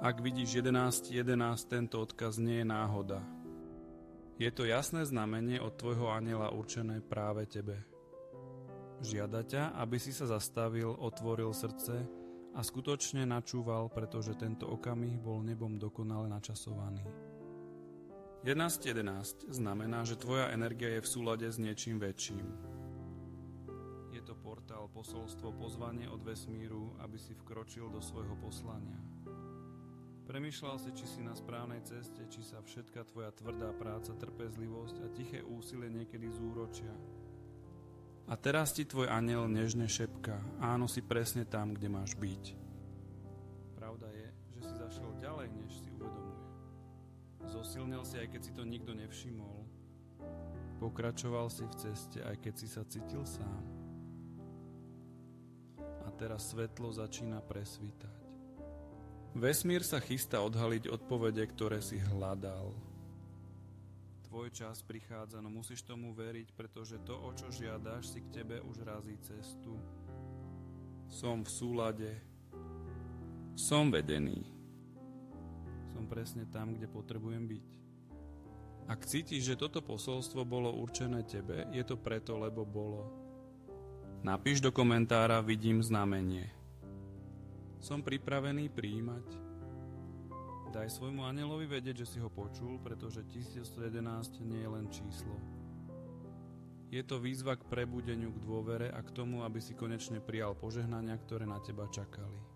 Ak vidíš 11.11, tento odkaz nie je náhoda. Je to jasné znamenie od tvojho anjela určené práve tebe. Žiada ťa, aby si sa zastavil, otvoril srdce a skutočne načúval, pretože tento okamih bol nebom dokonale načasovaný. 11.11 znamená, že tvoja energia je v súlade s niečím väčším. Je to portál, posolstvo, pozvanie od vesmíru, aby si vkročil do svojho poslania. Premýšľal si, či si na správnej ceste, či sa všetka tvoja tvrdá práca, trpezlivosť a tiché úsilie niekedy zúročia. A teraz ti tvoj anjel nežne šepká: áno, si presne tam, kde máš byť. Pravda je, že si zašiel ďalej, než si uvedomuje. Zosilnil si, aj keď si to nikto nevšimol. Pokračoval si v ceste, aj keď si sa cítil sám. A teraz svetlo začína presvítať. Vesmír sa chystá odhaliť odpovede, ktoré si hľadal. Tvoj čas prichádza, no musíš tomu veriť, pretože to, o čo žiadaš, si k tebe už razí cestu. Som v súlade. Som vedený. Som presne tam, kde potrebujem byť. Ak cítiš, že toto posolstvo bolo určené tebe, je to preto, lebo bolo. Napíš do komentára "Vidím znamenie". Som pripravený prijímať. Daj svojmu anjelovi vedieť, že si ho počul, pretože 1111 nie je len číslo. Je to výzva k prebudeniu, k dôvere a k tomu, aby si konečne prijal požehnania, ktoré na teba čakali.